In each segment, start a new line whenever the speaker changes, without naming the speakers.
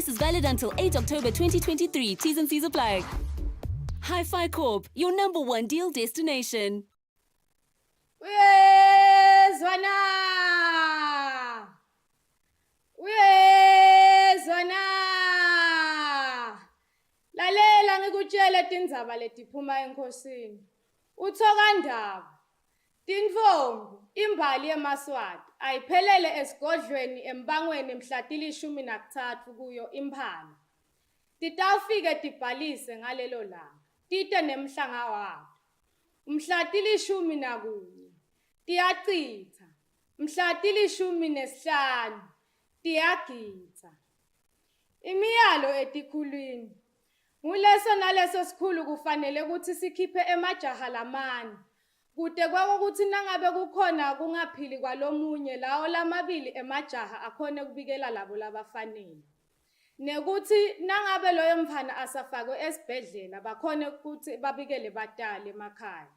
price is valid until 8 October 2023. T's and C's apply. Hi-Fi Corp, your #1 deal destination.
Uyezwana lalela ngikutshele tindzaba letiphuma enkosini uthokandaba tinfombi imbali yemaswati ayiphelele esigodlweni embangweni mhla tili-13 kuyo imphala titawufike tibhalise ngalelo langa tite nemhlanga wabo mhla tili-11 tiyachitha mhla tili-15 tiyagidza imiyalo etikhulwini nguleso naleso sikhulu kufanele ukuthi sikhiphe emajaha lamane kude kwakuthi nangabe kukhona kungaphili kwalomunye lawo lamabili emajaha akhone kubikela labo labafanele nekuthi nangabe loyo mfana asafakwe esibhedlela bakhone ukuthi babikele batali emakhaya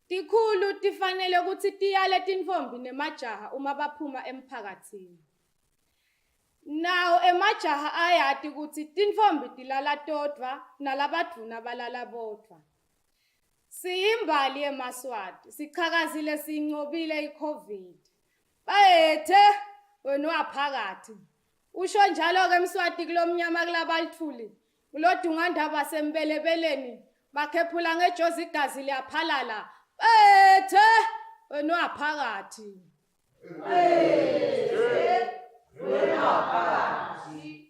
tikhulu tifanele ukuthi tiyale tinfombi nemajaha uma baphuma emphakathini nawo emajaha ayati ukuthi tinfombi tilala todwa nalabadvuna balala bodwa siyimbali yemaswati sichakazile siyincobile iCovid bayethe wena waphakathi usho njalo ke Mswati kulomnyama kulabalithuli kulodungandaba sembelebeleni bakhephula ngejozi igazi liyaphalala bethe wena waphakathi wena waphakathi.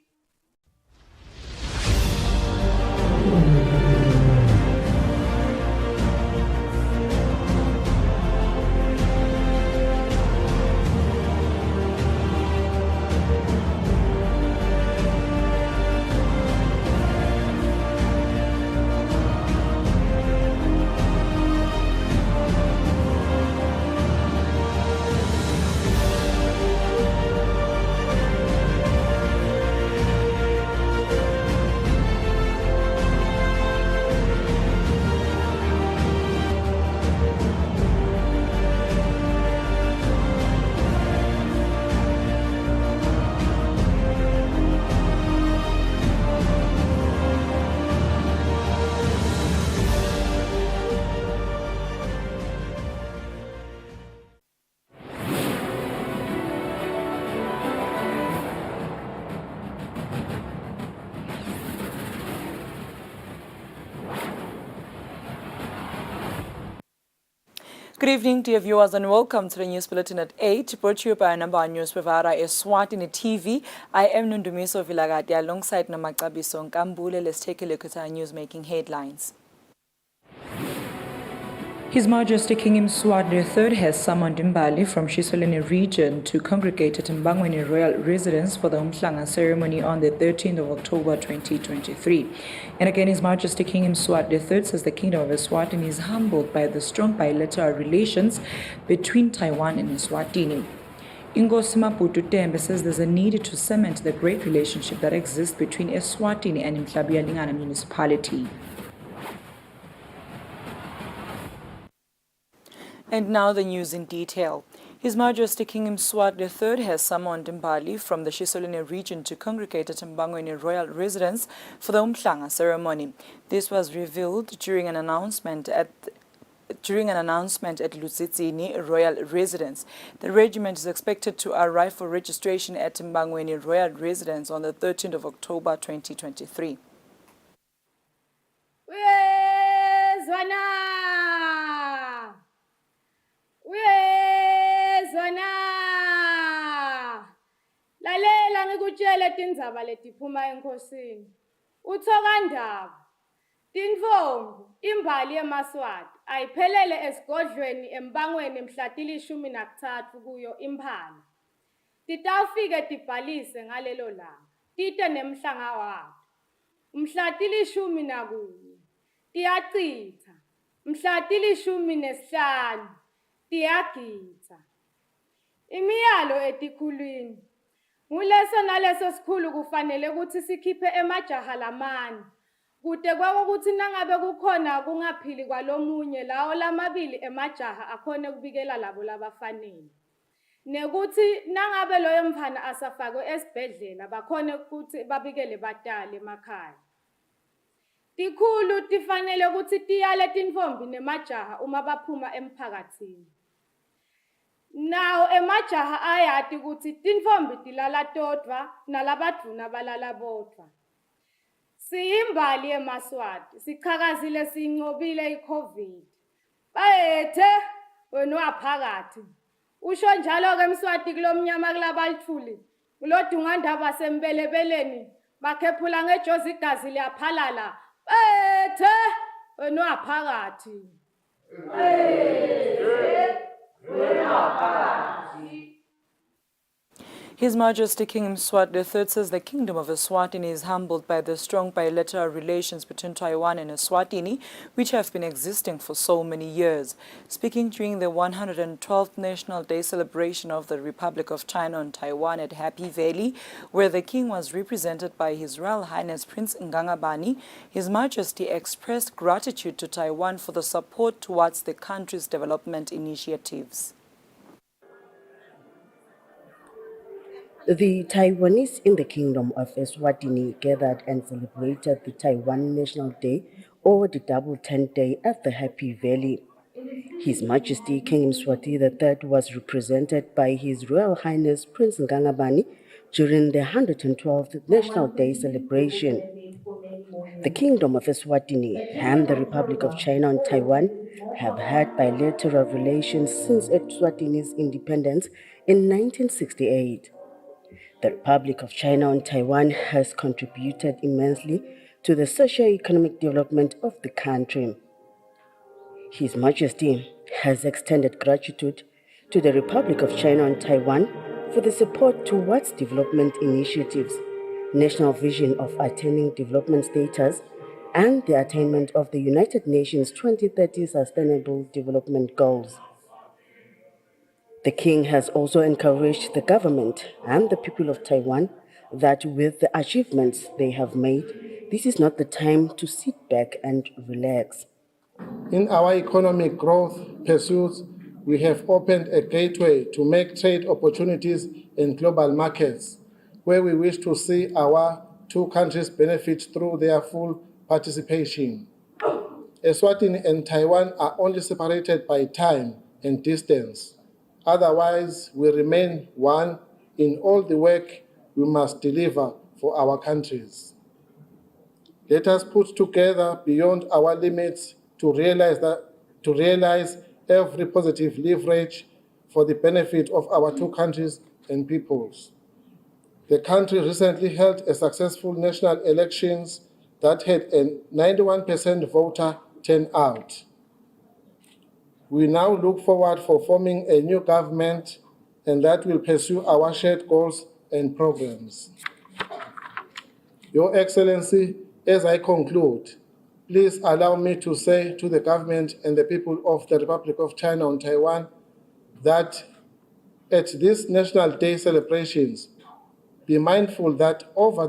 Good evening, dear viewers, and welcome to the News Bulletin at 8, brought to you by our #1 news provider, Eswatini-TV. I am Nundumiso Vilagati alongside Namakabiso Nkambule. Let's take a look at our news-making headlines. His Majesty King Mswati III has summoned Mbali from Shisoleni region to congregate at Mbangweni Royal Residence for the Umhlanga ceremony on the 13th of October 2023. And again, His Majesty King Mswati III says the Kingdom of Eswatini is humbled by the strong bilateral relations between Taiwan and Eswatini. Inkosi Maputo Tembe says there's a need to cement the great relationship that exists between Eswatini and Mhlabiyalingana municipality. And now the news in detail. His Majesty King Mswati III has summoned Mbali from the Shisoleni region to congregate at Mbangweni Royal Residence for the Umhlanga ceremony. This was revealed during an announcement at Eswatini Royal Residence. The regiment is expected to arrive for registration at Mbangweni Royal Residence on the 13th of October 2023.
Lalela ngikutshele tindzaba letiphuma enkosini uthokandaba tinfombi imbali yemaswati ayiphelele esigodlweni embangweni mhla tili-13 kuyo imphala titawufike tibhalise ngalelo langa tite nemhlanga wabo mhla tili-11 tiyachitha mhla tili-15 tiyagidza imiyalo etikhulwini nguleso naleso sikhulu kufanele ukuthi sikhiphe emajaha lamane kude kwakuthi nangabe kukhona kungaphili kwalomunye lawo lamabili emajaha akhone kubikela labo labafanele nekuthi nangabe loyo mfana asafakwe esibhedlela bakhone ukuthi babikele batali emakhaya. Tikhulu tifanele ukuthi tiyale tinfombi nemajaha uma baphuma emphakatsini. Nawo emajaha ayati ukuthi tinfombi tilala todwa nalabadvuna balala bodwa. Siyimbali eMaswati, sichakazile sincobile iCovid. Bayethe wena waphakathi. Usho njalo ke Mswati kulomnyama kulabalithuli. Kulodungandaba sembelebeleni bakhephula ngejozi igazi liyaphalala. Bayethe wena waphakathi.
His Majesty King Mswati III says the Kingdom of Eswatini is humbled by the strong bilateral relations between Taiwan and Eswatini, which have been existing for so many years. Speaking during the 112th National Day celebration of the Republic of China on Taiwan at Happy Valley, where the King was represented by His Royal Highness Prince Ngangabani, His Majesty expressed gratitude to Taiwan for the support towards the country's development initiatives.
The Taiwanese in the Kingdom of Eswatini gathered and celebrated the Taiwan National Day, or the Double Tent Day, at the Happy Valley. His Majesty King Mswati III was represented by His Royal Highness Prince Ngangabani during the 112th National Day celebration. The Kingdom of Eswatini and the Republic of China and Taiwan have had bilateral relations since Eswatini's independence in 1968. The Republic of China and Taiwan has contributed immensely to the socio-economic development of the country. His Majesty has extended gratitude to the Republic of China and Taiwan for the support towards development initiatives, national vision of attaining development status, and the attainment of the United Nations 2030 Sustainable Development Goals. The King has also encouraged the government and the people of Taiwan that with the achievements they have made, this is not the time to sit back and relax.
In our economic growth pursuits, we have opened a gateway to make trade opportunities in global markets, where we wish to see our two countries benefit through their full participation. Eswatini and Taiwan are only separated by time and distance. Otherwise, we remain one in all the work we must deliver for our countries. Let us put together beyond our limits to realize every positive leverage for the benefit of our two countries and peoples. The country recently held a successful national elections that had a 91% voter turnout. We now look forward for forming a new government and that will pursue our shared goals and programs. Your Excellency, as I conclude, please allow me to say to the government and the people of the Republic of China and Taiwan that at these National Day celebrations, be mindful that over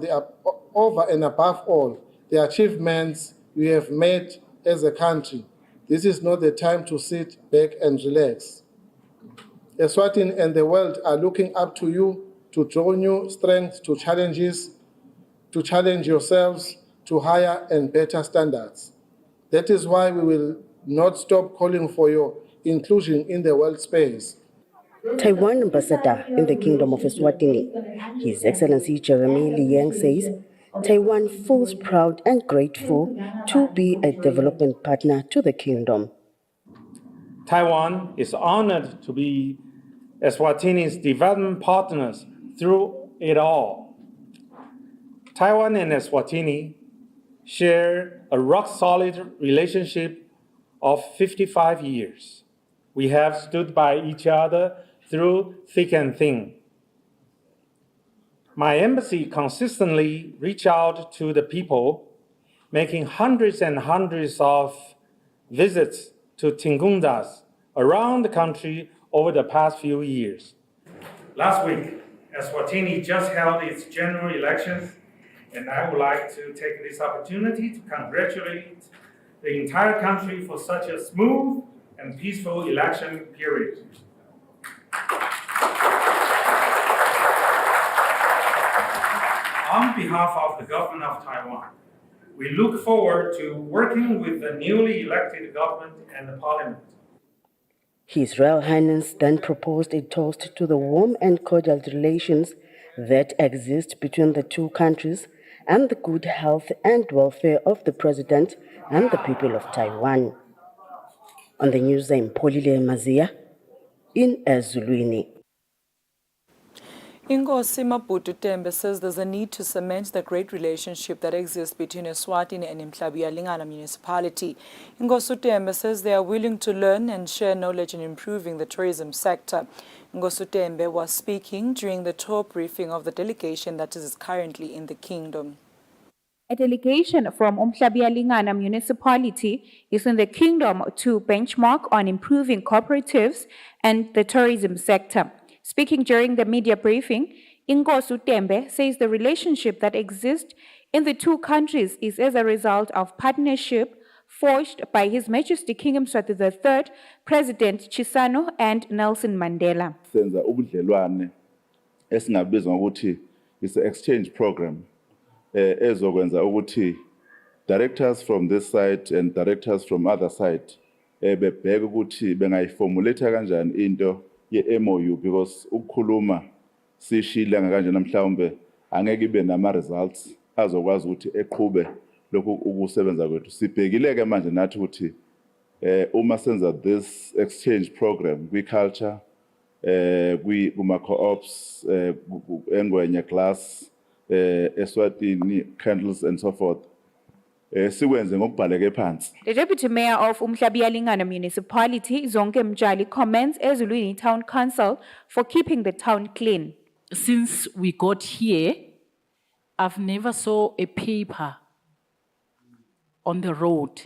and above all, the achievements we have made as a country, this is not the time to sit back and relax. Eswatini and the world are looking up to you to draw new strength to challenge yourselves to higher and better standards. That is why we will not stop calling for your inclusion in the world space.
Taiwan Ambassador in the Kingdom of Eswatini, His Excellency Jeremy Liang says, Taiwan feels proud and grateful to be a development partner to the Kingdom.
Taiwan is honored to be Eswatini's development partners through it all. Taiwan and Eswatini share a rock-solid relationship of 55 years. We have stood by each other through thick and thin. My embassy consistently reached out to the people, making hundreds and hundreds of visits to Tingundas around the country over the past few years. Last week, Eswatini just held its general elections, and I would like to take this opportunity to congratulate the entire country for such a smooth and peaceful election period. On behalf of the government of Taiwan, we look forward to working with the newly elected government and the parliament.
His Royal Highness then proposed a toast to the warm and cordial relations that exist between the two countries and the good health and welfare of the President and the people of Taiwan. On the news, I'm Polile Mazia in Eswatini.
Inkosi Mabutu Tembe says there's a need to cement the great relationship that exists between Eswatini and Mhlabiyalingana municipality. Inkosi Tembe says they are willing to learn and share knowledge in improving the tourism sector. Inkosi Tembe was speaking during the tour briefing of the delegation that is currently in the kingdom.
A delegation from Mhlabiyalingana municipality is in the kingdom to benchmark on improving cooperatives and the tourism sector. Speaking during the media briefing, Inkosi Tembe says the relationship that exists in the two countries is as a result of partnership forged by His Majesty King Mswati III, President Chisano and Nelson Mandela.
Senza ubudlelwane esingabizwa ngokuthi is an exchange program ezokwenza ukuthi directors from this side and directors from other side bebheke ukuthi bengayiformulate kanjani into ye-MOU, because ukukhuluma sishile kanje namhlawumbe angeke ibe nama results azokwazi ukuthi eqhube lokhu ukusebenza kwethu. Sibhekile ke manje nathi ukuthi uma senza this exchange program kwi-culture kuma co-ops engwenya glass Eswatini candles and so forth sikwenze ngokubhaleke phansi.
The Deputy Mayor of Mhlabiyalingana municipality, Zonke Mjali, commends Eswatini Town Council for keeping the town clean.
Since we got here, I've never saw a paper on the road.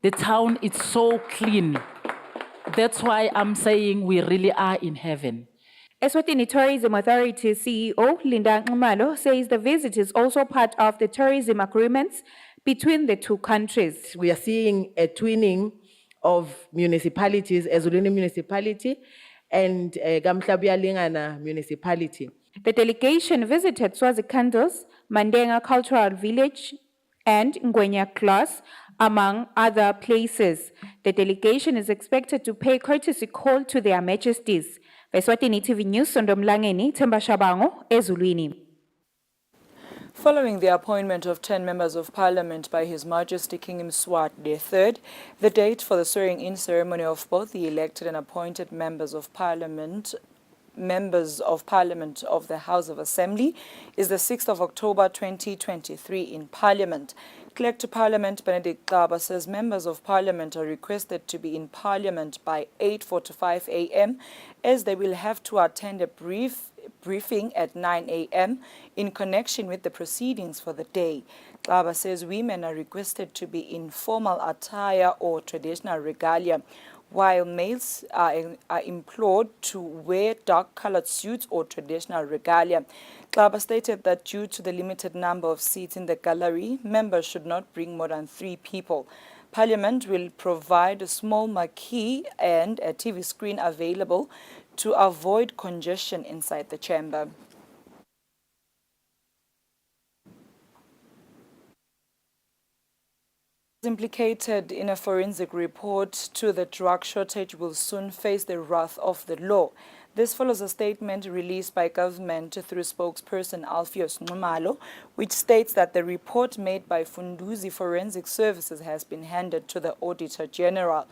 The town is so clean. That's why I'm saying we really are in heaven.
Eswatini Tourism Authority CEO Linda Nxumalo says the visit is also part of the tourism agreements between the two countries.
We are seeing a twinning of municipalities, Eswatini municipality and Mhlabiyalingana municipality.
The delegation visited Swazi Candles, Mandenga Cultural Village, and Ngwenya Class, among other places. The delegation is expected to pay courtesy call to their majesties. Eswatini TV News, Sondomlangeni, Themba Shabango, Ezulwini.
Following the appointment of 10 members of parliament by His Majesty King Mswati III, the date for the swearing-in ceremony of both the elected and appointed members of parliament of the House of Assembly is the 6th of October 2023 in Parliament. Clerk to Parliament Benedict Xaba says members of Parliament are requested to be in Parliament by 8:45 a.m. as they will have to attend a briefing at 9 a.m. in connection with the proceedings for the day. Xaba says women are requested to be in formal attire or traditional regalia, while males are implored to wear dark-colored suits or traditional regalia. Xaba stated that due to the limited number of seats in the gallery, members should not bring more than 3 people. Parliament will provide a small marquee and a TV screen available to avoid congestion inside the chamber. Implicated in a forensic report to the drug shortage will soon face the wrath of the law. This follows a statement released by government through spokesperson Alpheus Nxumalo, which states that the report made by Funduzi Forensic Services has been handed to the Auditor General.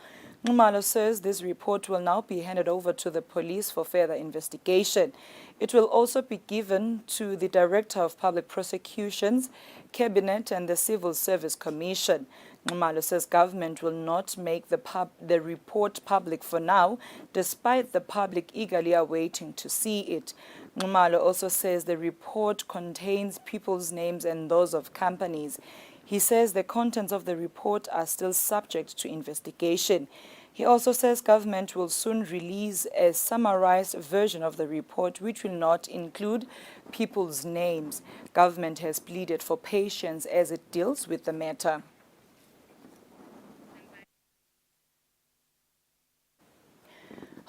Nxumalo says this report will now be handed over to the police for further investigation. It will also be given to the Director of Public Prosecutions, Cabinet and the Civil Service Commission. Nxumalo says government will not make the report public for now, despite the public eagerly awaiting to see it. Nxumalo also says the report contains people's names and those of companies. He says the contents of the report are still subject to investigation. He also says government will soon release a summarized version of the report which will not include people's names. Government has pleaded for patience as it deals with the matter.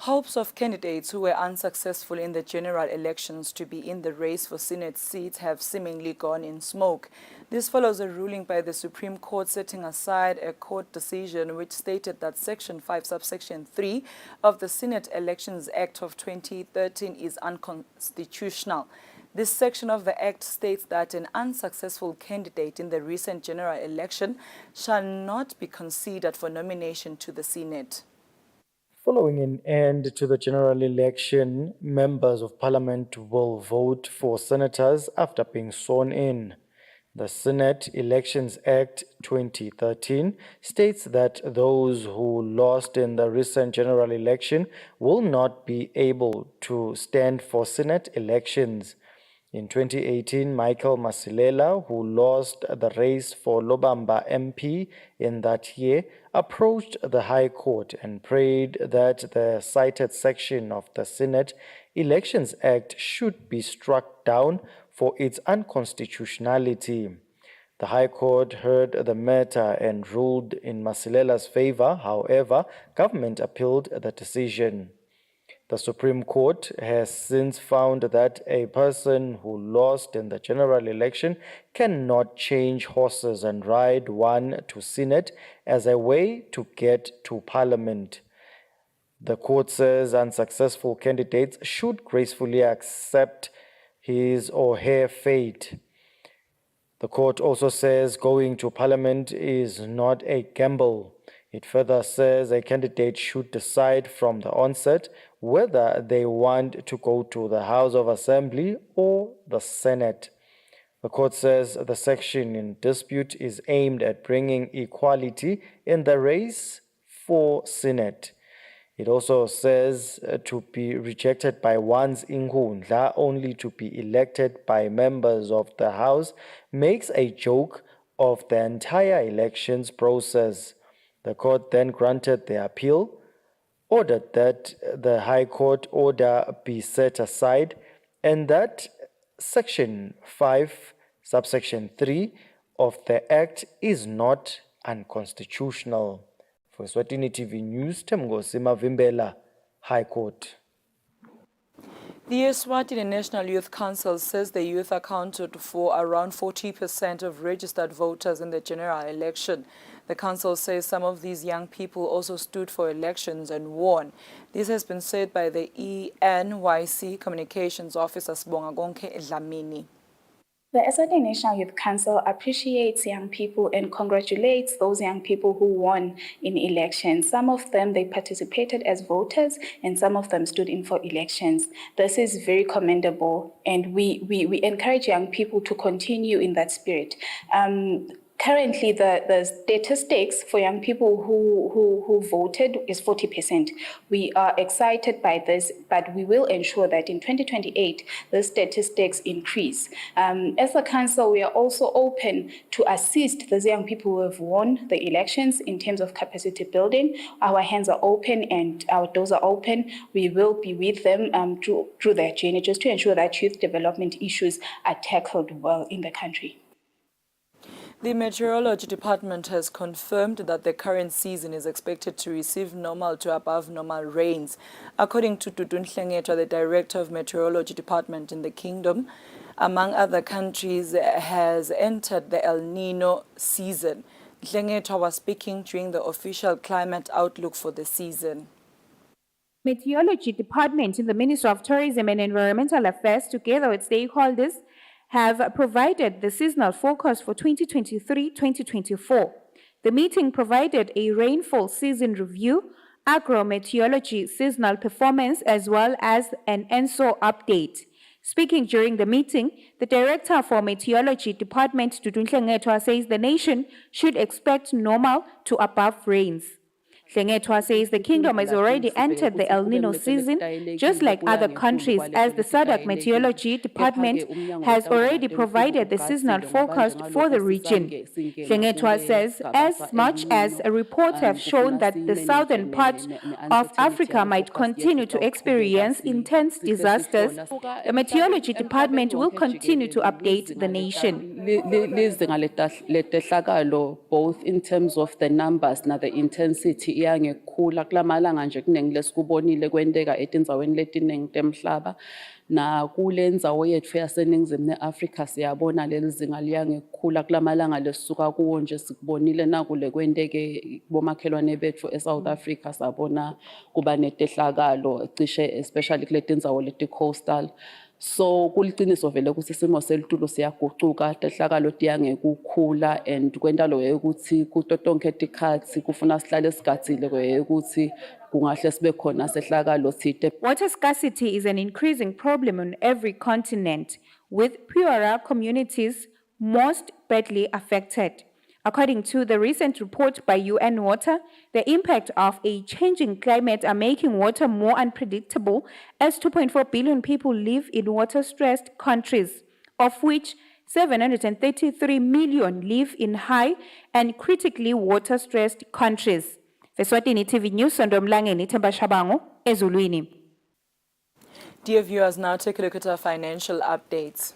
Hopes of candidates who were unsuccessful in the general elections to be in the race for Senate seats have seemingly gone in smoke. This follows a ruling by the Supreme Court setting aside a court decision which stated that Section 5, subsection 3 of the Senate Elections Act of 2013 is unconstitutional. This section of the Act states that an unsuccessful candidate in the recent general election shall not be considered for nomination to the Senate.
Following an end to the general election, members of parliament will vote for senators after being sworn in. The Senate Elections Act 2013 states that those who lost in the recent general election will not be able to stand for Senate elections. In 2018, Michael Masilela, who lost the race for Lobamba MP in that year, approached the High Court and prayed that the cited section of the Senate Elections Act should be struck down for its unconstitutionality. The High Court heard the matter and ruled in Masilela's favor. However, government appealed the decision. The Supreme Court has since found that a person who lost in the general election cannot change horses and ride one to Senate as a way to get to Parliament. The court says unsuccessful candidates should gracefully accept his or her fate. The court also says going to Parliament is not a gamble. It further says a candidate should decide from the onset whether they want to go to the House of Assembly or the Senate. The court says the section in dispute is aimed at bringing equality in the race for Senate. It also says to be rejected by one's inkundla only to be elected by members of the House makes a joke of the entire elections process. The court then granted the appeal, ordered that the High Court order be set aside, and that Section 5, subsection 3 of the Act is not unconstitutional. For Eswatini TV News, Temgosi Mavimbela, High Court.
The Eswatini National Youth Council says the youth accounted for around 40% of registered voters in the general election. The council says some of these young people also stood for elections and won. This has been said by the ENYC Communications Officer Sibongakonke Dlamini.
The Eswatini National Youth Council appreciates young people and congratulates those young people who won in elections. Some of them, they participated as voters and some of them stood in for elections. This is very commendable and we encourage young people to continue in that spirit. Currently, the statistics for young people who voted is 40%. We are excited by this, but we will ensure that in 2028, the statistics increase. As a council, we are also open to assist those young people who have won the elections in terms of capacity building. Our hands are open and our doors are open. We will be with them through their journey just to ensure that youth development issues are tackled well in the country.
The Meteorology Department has confirmed that the current season is expected to receive normal to above normal rains. According to Dudun Hlengetwa, the Director of Meteorology Department in the Kingdom, among other countries, has entered the El Nino season. Hlengetwa was speaking during the official climate outlook for the season.
Meteorology Department in the Ministry of Tourism and Environmental Affairs, together with stakeholders, have provided the seasonal forecast for 2023-2024. The meeting provided a rainfall season review, agro-meteorology seasonal performance, as well as an ENSO update. Speaking during the meeting, the Director for Meteorology Department, Dudun Hlengetwa, says the nation should expect normal to above rains. Hlengetwa says the kingdom has already entered the El Nino season, just like other countries, as the SADC Meteorology Department has already provided the seasonal forecast for the region. Hlengetwa says as much as reports have shown that the southern part of Africa might continue to experience intense disasters, the Meteorology Department will continue to update the nation.
Both in terms of the numbers and the intensity iyangekukhula kulamalanga nje kuningi lesikubonile kwenteka etindzaweni letiningi temhlaba na kule ndzawo yethu yaseningizimu neAfrika siyabona leli zinga liyangekukhula kulamalanga lesisuka kuwo nje sikubonile nakule kwenteke bomakhelwane bethu eSouth Africa sabona kuba netehlakalo cishe especially kule tindzawo leti coastal. So kuliciniso vele ukuthi isimo selitulo siyagucuka tehlakalo tiyangekukhula and kwentalo ukuthi kuto tonke tikhathi kufuna sihlale sigatsile ukuthi kungahle sibe khona sehlakalo sithe.
Water scarcity is an increasing problem on every continent, with poorer communities most badly affected. According to the recent report by UN Water, the impact of a changing climate are making water more unpredictable, as 2.4 billion people live in water-stressed countries, of which 733 million live in high and critically water-stressed countries. Eswatini TV News, Sondomlangeni Tembashabango, Ezulwini.
Dear viewers, now take a look at our financial updates.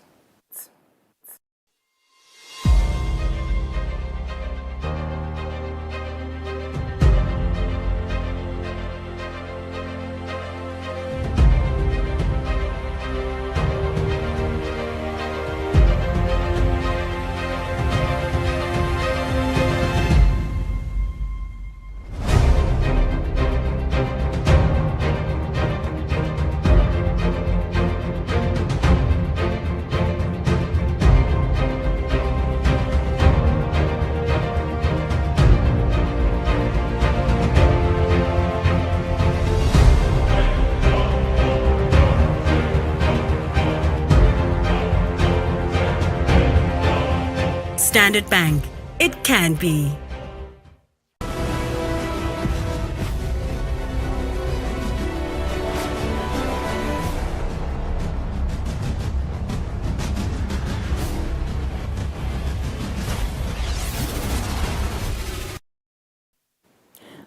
Standard Bank. It can be.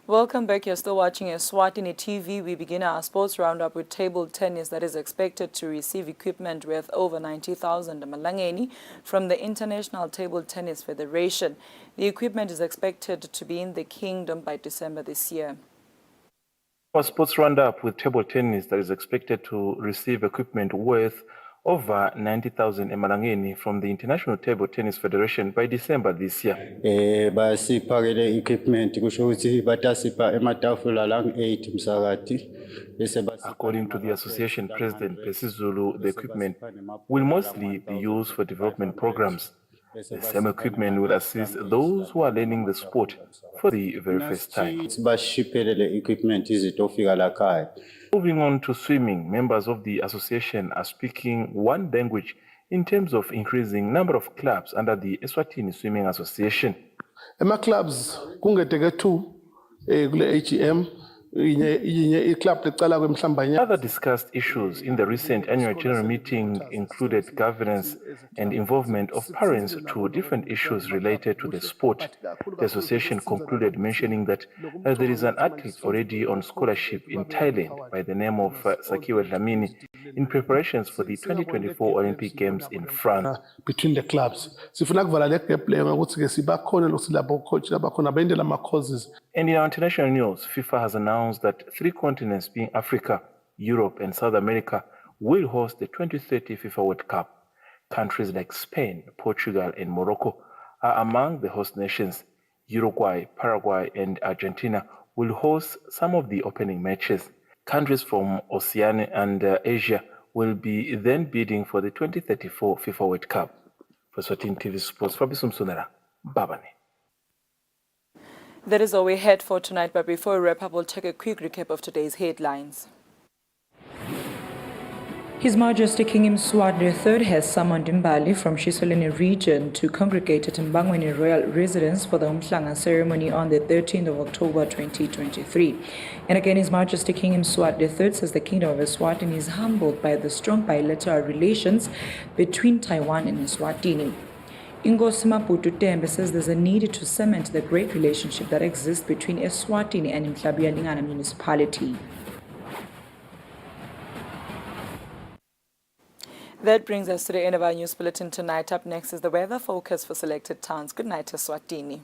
Welcome back. You're still watching Eswatini TV. We begin our sports roundup with table tennis that is expected to receive equipment worth over 90,000 malangeni from the International Table Tennis Federation. The equipment is expected to be in the kingdom by December this year.
Our sports roundup with table tennis that is expected to receive equipment worth over 90,000 emalangeni from the International Table Tennis Federation by December this year.
Basipakele equipment kusho ukuthi batasipa ematafula lang 8 msakati.
According to the association president Pesizulu, the equipment will mostly be used for development programs. The same equipment will assist those who are learning the sport for the very first time. Moving on to swimming, members of the association are speaking one language in terms of increasing number of clubs under the Eswatini Swimming Association.
Ema clubs kungeteke 2 kule AGM.
Other discussed issues in the recent annual general meeting included governance and involvement of parents to different issues related to the sport. The association concluded mentioning that there is an athlete already on scholarship in Thailand by the name of Sakiwe Dlamini in preparations for the 2024 Olympic Games in France.
Between the clubs.
And in our international news, FIFA has announced that 3 continents, being Africa, Europe, and South America, will host the 2030 FIFA World Cup. Countries like Spain, Portugal, and Morocco are among the host nations. Uruguay, Paraguay, and Argentina will host some of the opening matches. Countries from Oceania and Asia will be then bidding for the 2034 FIFA World Cup. For Eswatini TV Sports, Fabisum Sunera, Babane.
That is all we had for tonight, but before we wrap up, we'll take a quick recap of today's headlines. His Majesty King Mswati III has summoned Mbali from Shisoleni region to congregate at Mbangweni Royal Residence for the Umhlanga ceremony on the 13th of October 2023. And again, His Majesty King Mswati III says the Kingdom of Eswatini is humbled by the strong bilateral relations between Taiwan and Eswatini. Ingosi Maputu Tembe says there's a need to cement the great relationship that exists between Eswatini and Municipal municipality. That brings us to the end of our news bulletin tonight. Up next is the weather focus for selected towns. Good night, Eswatini.